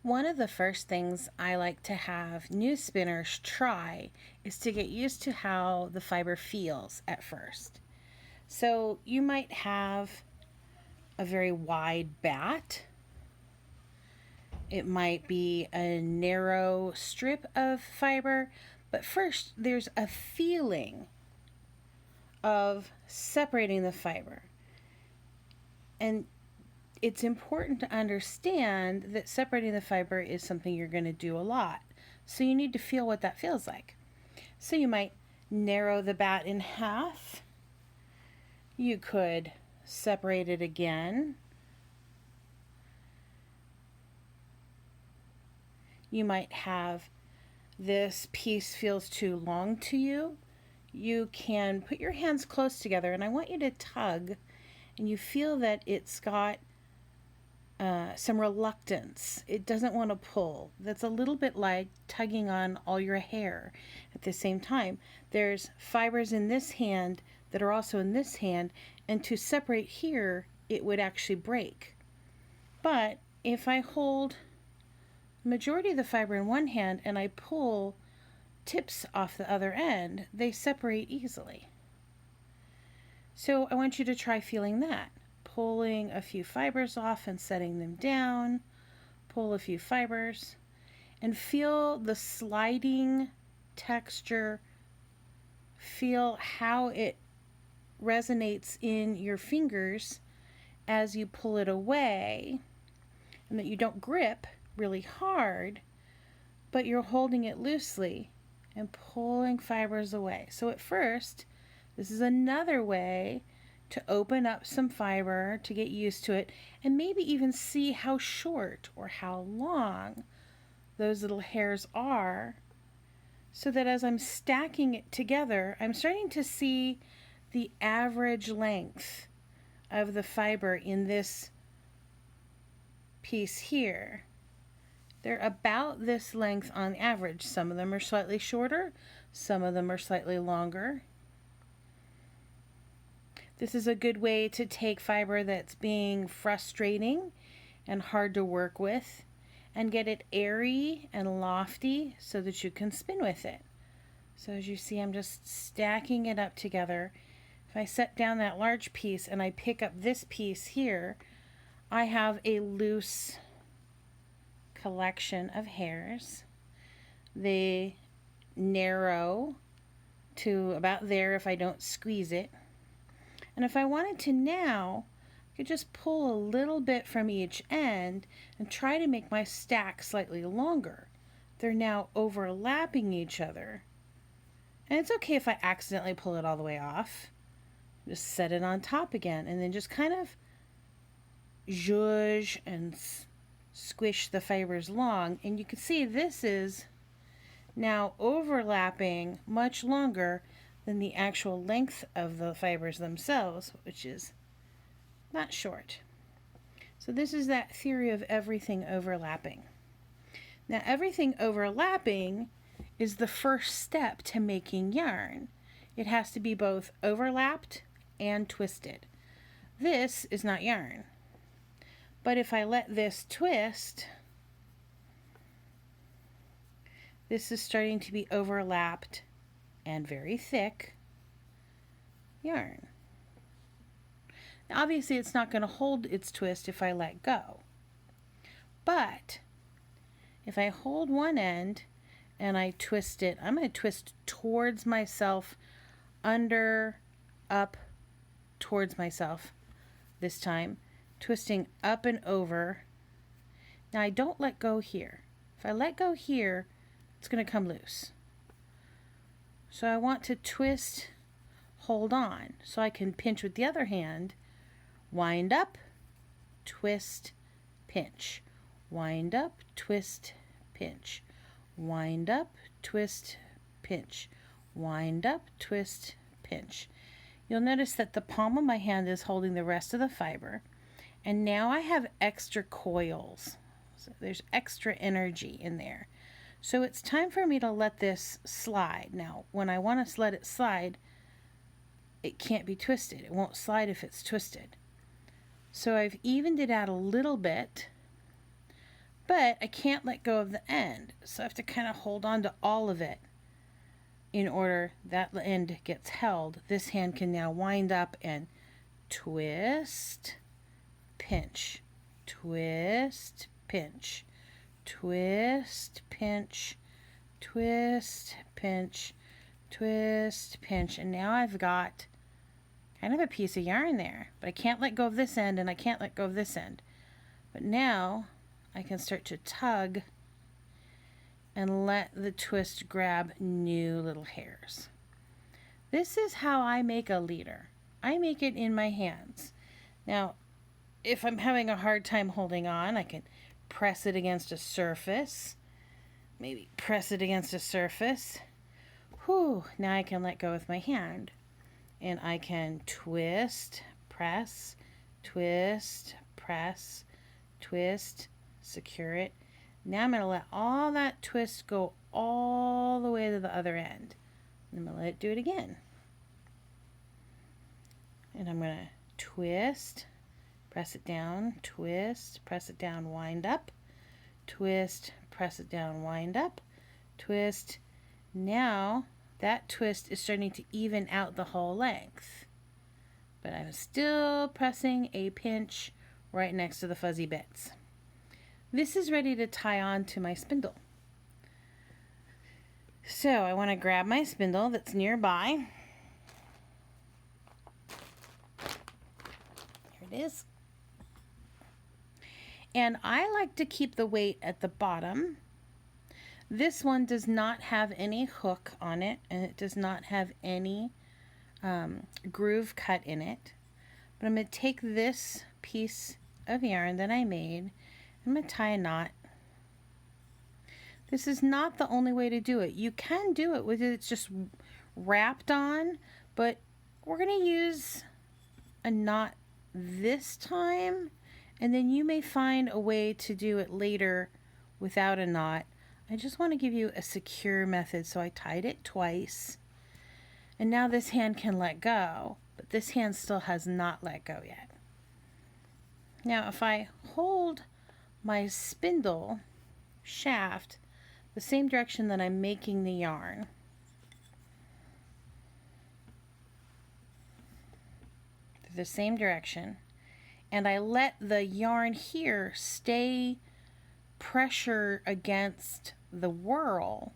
One of the first things I like to have new spinners try is to get used to how the fiber feels at first. So you might have a very wide bat. It might be a narrow strip of fiber, but first there's a feeling of separating the fiber. And it's important to understand that separating the fiber is something you're going to do a lot. So you need to feel what that feels like. So you might narrow the bat in half. You could separate it again. You might have this piece feels too long to you. You can put your hands close together, and I want you to tug, and you feel that it's got some reluctance. It doesn't want to pull. That's a little bit like tugging on all your hair at the same time. There's fibers in this hand that are also in this hand, and to separate here, it would actually break. But if I hold the majority of the fiber in one hand and I pull tips off the other end, they separate easily. So I want you to try feeling that. Pulling a few fibers off and setting them down. Pull a few fibers and feel the sliding texture. Feel how it resonates in your fingers as you pull it away, and that you don't grip really hard, but you're holding it loosely and pulling fibers away. So at first, this is another way to open up some fiber, to get used to it, and maybe even see how short or how long those little hairs are, so that as I'm stacking it together, I'm starting to see the average length of the fiber in this piece here. They're about this length on average. Some of them are slightly shorter, some of them are slightly longer. This is a good way to take fiber that's being frustrating and hard to work with and get it airy and lofty so that you can spin with it. So as you see, I'm just stacking it up together. If I set down that large piece and I pick up this piece here, I have a loose collection of hairs. They narrow to about there if I don't squeeze it. And if I wanted to now, I could just pull a little bit from each end and try to make my stack slightly longer. They're now overlapping each other. And it's okay if I accidentally pull it all the way off. Just set it on top again and then just kind of zhuzh and squish the fibers long. And you can see this is now overlapping much longer than the actual length of the fibers themselves, which is not short. So this is that theory of everything overlapping. Now, everything overlapping is the first step to making yarn. It has to be both overlapped and twisted. This is not yarn. But if I let this twist, this is starting to be overlapped and very thick yarn. Now, obviously, it's not going to hold its twist if I let go. But if I hold one end and I twist it, I'm going to twist towards myself, under, up, towards myself this time, twisting up and over. Now, I don't let go here. If I let go here, it's going to come loose. So I want to twist, hold on, so I can pinch with the other hand, wind up, twist, pinch, wind up, twist, pinch, wind up, twist, pinch, wind up, twist, pinch. You'll notice that the palm of my hand is holding the rest of the fiber, and now I have extra coils. So there's extra energy in there. So it's time for me to let this slide. Now, when I want to let it slide, it can't be twisted. It won't slide if it's twisted. So I've evened it out a little bit, but I can't let go of the end. So I have to kind of hold on to all of it in order that end gets held. This hand can now wind up and twist, pinch, twist, pinch, twist, pinch, twist, pinch, twist, pinch. And now I've got kind of a piece of yarn there, but I can't let go of this end and I can't let go of this end. But now I can start to tug and let the twist grab new little hairs. This is how I make a leader. I make it in my hands. Now, if I'm having a hard time holding on, I can press it against a surface. Maybe press it against a surface. Whew, now I can let go with my hand. And I can twist, press, twist, press, twist, secure it. Now I'm going to let all that twist go all the way to the other end. I'm going to let it do it again. And I'm going to twist, press it down, twist, press it down, wind up, twist, press it down, wind up, twist. Now that twist is starting to even out the whole length. But I'm still pressing a pinch right next to the fuzzy bits. This is ready to tie on to my spindle. So I want to grab my spindle that's nearby. Here it is. And I like to keep the weight at the bottom. This one does not have any hook on it, and it does not have any groove cut in it. But I'm going to take this piece of yarn that I made, I'm going to tie a knot. This is not the only way to do it. You can do it with it's just wrapped on, but we're going to use a knot this time, and then you may find a way to do it later without a knot. I just want to give you a secure method, so I tied it twice. And now this hand can let go, but this hand still has not let go yet. Now if I hold my spindle shaft the same direction that I'm making the yarn, the same direction, and I let the yarn here stay pressure against the whirl,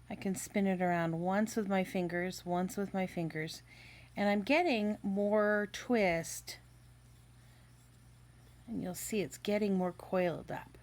I can spin it around once with my fingers, once with my fingers, and I'm getting more twist, and you'll see it's getting more coiled up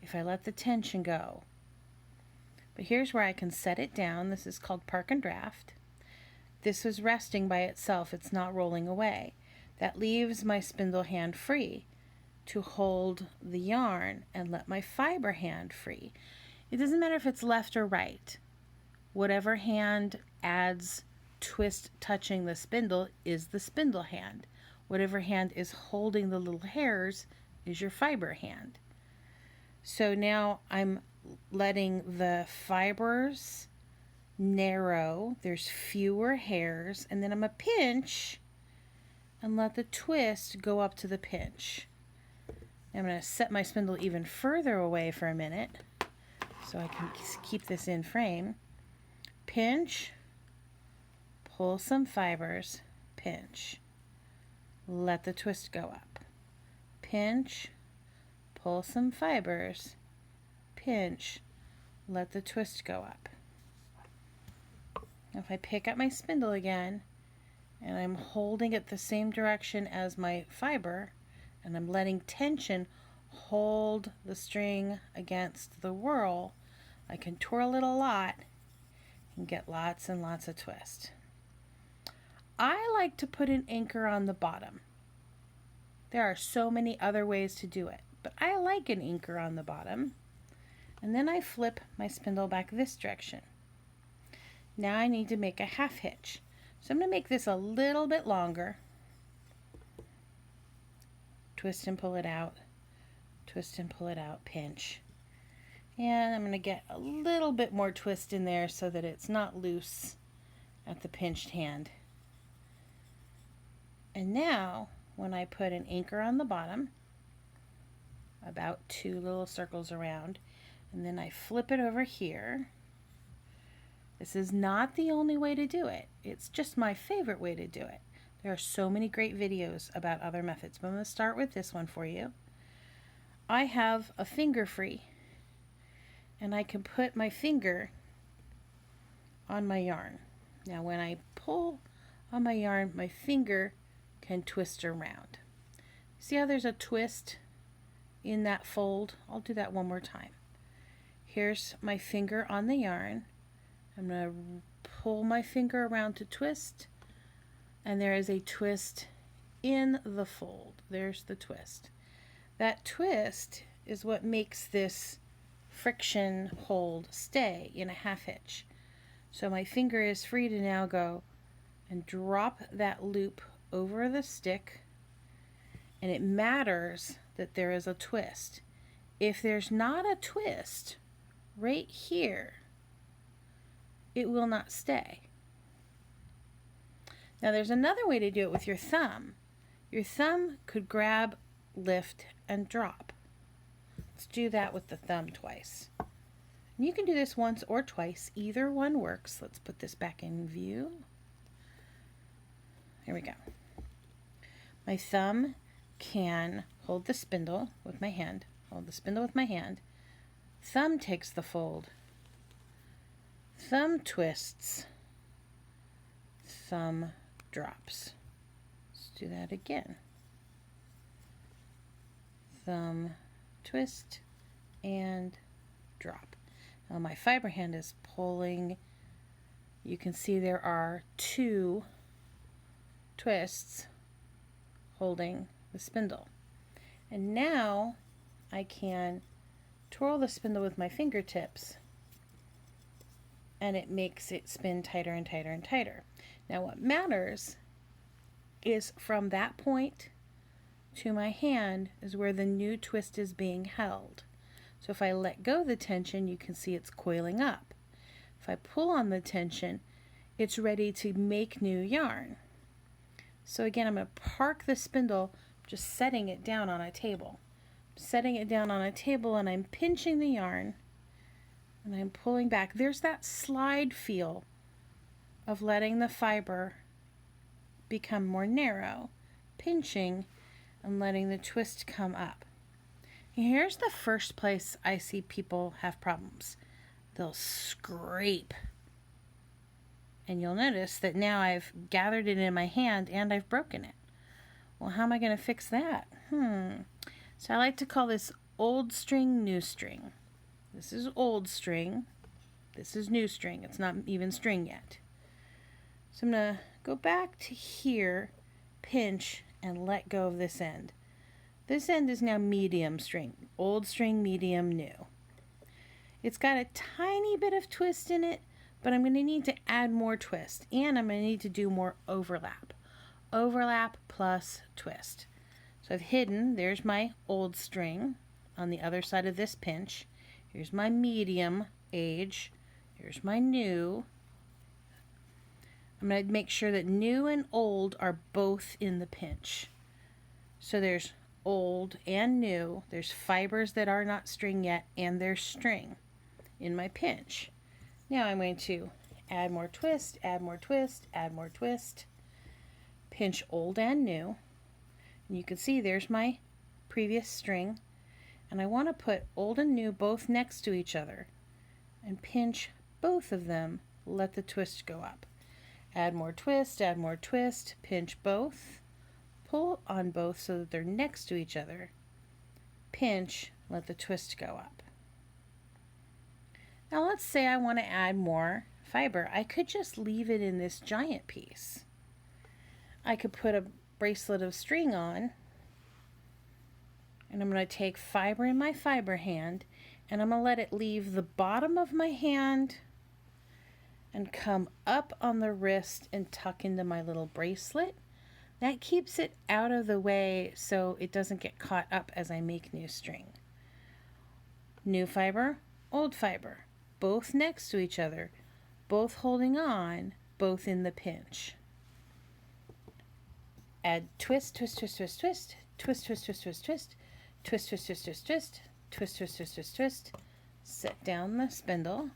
if I let the tension go. But here's where I can set it down. This is called park and draft. This is resting by itself. It's not rolling away. That leaves my spindle hand free to hold the yarn and let my fiber hand free. It doesn't matter if it's left or right. Whatever hand adds twist touching the spindle is the spindle hand. Whatever hand is holding the little hairs is your fiber hand. So now I'm letting the fibers narrow. There's fewer hairs, and then I'm going to pinch and let the twist go up to the pinch. I'm going to set my spindle even further away for a minute so I can keep this in frame. Pinch, pull some fibers, pinch, let the twist go up. Pinch, pull some fibers, pinch, let the twist go up. If I pick up my spindle again and I'm holding it the same direction as my fiber, and I'm letting tension hold the string against the whirl, I can twirl it a lot and get lots and lots of twist. I like to put an anchor on the bottom. There are so many other ways to do it, but I like an anchor on the bottom. And then I flip my spindle back this direction. Now I need to make a half hitch. So I'm going to make this a little bit longer. Twist and pull it out, twist and pull it out, pinch. And I'm going to get a little bit more twist in there so that it's not loose at the pinched hand. And now, when I put an anchor on the bottom, about 2 little circles around, and then I flip it over here. This is not the only way to do it. It's just my favorite way to do it. There are so many great videos about other methods, but I'm going to start with this one for you. I have a finger free, and I can put my finger on my yarn. Now when I pull on my yarn, my finger can twist around. See how there's a twist in that fold? I'll do that one more time. Here's my finger on the yarn. I'm going to pull my finger around to twist, and there is a twist in the fold. There's the twist. That twist is what makes this friction hold stay in a half hitch. So my finger is free to now go and drop that loop over the stick, and it matters that there is a twist. If there's not a twist right here, it will not stay. Now there's another way to do it with your thumb. Your thumb could grab, lift, and drop. Let's do that with the thumb twice. And you can do this once or twice. Either one works. Let's put this back in view. Here we go. My thumb can hold the spindle with my hand. Hold the spindle with my hand. Thumb takes the fold. Thumb twists. Thumb drops. Let's do that again. Thumb twist and drop. Now my fiber hand is pulling. You can see there are 2 twists holding the spindle. And now I can twirl the spindle with my fingertips, and it makes it spin tighter and tighter and tighter. Now what matters is from that point to my hand is where the new twist is being held. So if I let go of the tension, you can see it's coiling up. If I pull on the tension, it's ready to make new yarn. So again, I'm going to park the spindle, just setting it down on a table. Setting it down on a table, and I'm pinching the yarn, and I'm pulling back. There's that slide feel of letting the fiber become more narrow, pinching, and letting the twist come up. And here's the first place I see people have problems. They'll scrape. And you'll notice that now I've gathered it in my hand and I've broken it. Well, how am I going to fix that? So I like to call this old string, new string. This is old string. This is new string. It's not even string yet. So I'm going to go back to here, pinch, and let go of this end. This end is now medium string. Old string, medium, new. It's got a tiny bit of twist in it, but I'm going to need to add more twist, and I'm going to need to do more overlap. Overlap plus twist. So I've hidden, there's my old string on the other side of this pinch. Here's my medium age. Here's my new. I'm going to make sure that new and old are both in the pinch. So there's old and new. There's fibers that are not string yet, and there's string in my pinch. Now I'm going to add more twist, add more twist, add more twist. Pinch old and new. And you can see there's my previous string. And I want to put old and new both next to each other. And pinch both of them. Let the twist go up. Add more twist, pinch both. Pull on both so that they're next to each other. Pinch, let the twist go up. Now let's say I want to add more fiber. I could just leave it in this giant piece. I could put a bracelet of string on, and I'm going to take fiber in my fiber hand, and I'm going to let it leave the bottom of my hand and come up on the wrist and tuck into my little bracelet. That keeps it out of the way so it doesn't get caught up as I make new string. New fiber, old fiber, both next to each other, both holding on, both in the pinch. Add twist, twist, twist, twist, twist, twist, twist, twist, twist, twist. Twist, twist, twist, twist, twist, twist, twist, twist, twist, twist. Set down the spindle.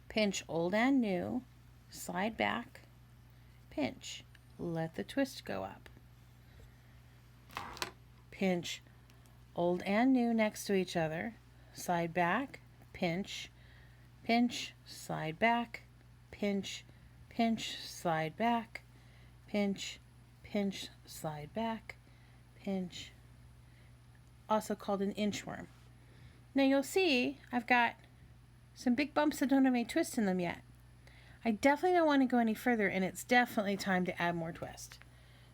Pinch old and new. Slide back. Pinch. Let the twist go up. Pinch old and new next to each other. Slide back. Pinch. Pinch. Slide back. Pinch. Pinch. Slide back. Pinch. Pinch. Slide back. Pinch. Also called an inchworm. Now you'll see I've got some big bumps that don't have any twist in them yet. I definitely don't want to go any further, and it's definitely time to add more twist.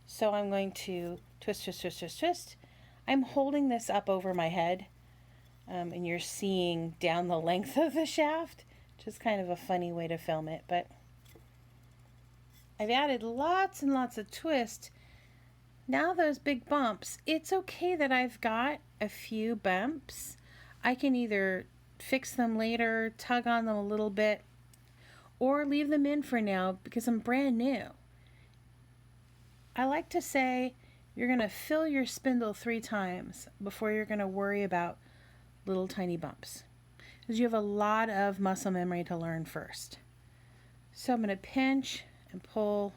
So I'm going to twist, twist, twist, twist, twist. I'm holding this up over my head, and you're seeing down the length of the shaft, which is kind of a funny way to film it, but I've added lots and lots of twist. Now those big bumps, it's okay that I've got a few bumps. I can either fix them later, tug on them a little bit, or leave them in for now because I'm brand new. I like to say you're going to fill your spindle 3 times before you're going to worry about little tiny bumps, because you have a lot of muscle memory to learn first. So I'm going to pinch and pull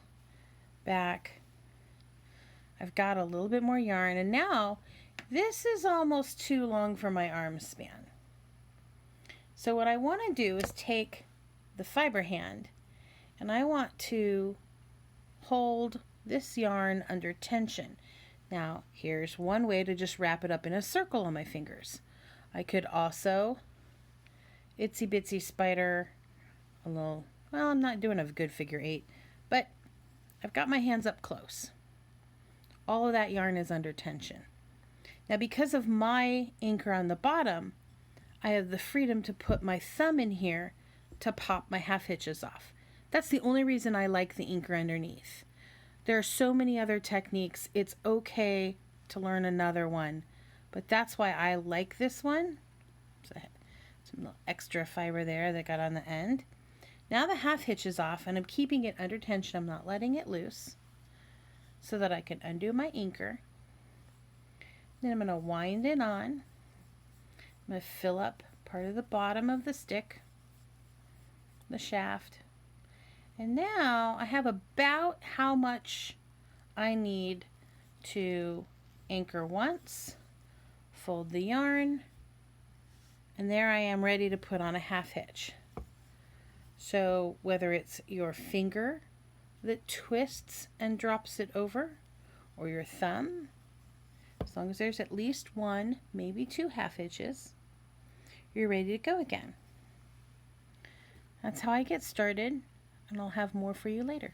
back. I've got a little bit more yarn, and now this is almost too long for my arm span. So what I want to do is take the fiber hand, and I want to hold this yarn under tension. Now here's one way to just wrap it up in a circle on my fingers. I could also itsy bitsy spider a little, well, I'm not doing a good figure 8, but I've got my hands up close. All of that yarn is under tension. Now because of my anchor on the bottom, I have the freedom to put my thumb in here to pop my half hitches off. That's the only reason I like the anchor underneath. There are so many other techniques. It's okay to learn another one, but that's why I like this one. So I had some little extra fiber there that got on the end. Now the half hitch is off, and I'm keeping it under tension. I'm not letting it loose so that I can undo my anchor. Then I'm going to wind it on. I'm going to fill up part of the bottom of the stick, the shaft. And now I have about how much I need to anchor once, fold the yarn, and there I am ready to put on a half hitch. So whether it's your finger that twists and drops it over, or your thumb, as long as there's at least 1, maybe 2 half hitches, you're ready to go again. That's how I get started, and I'll have more for you later.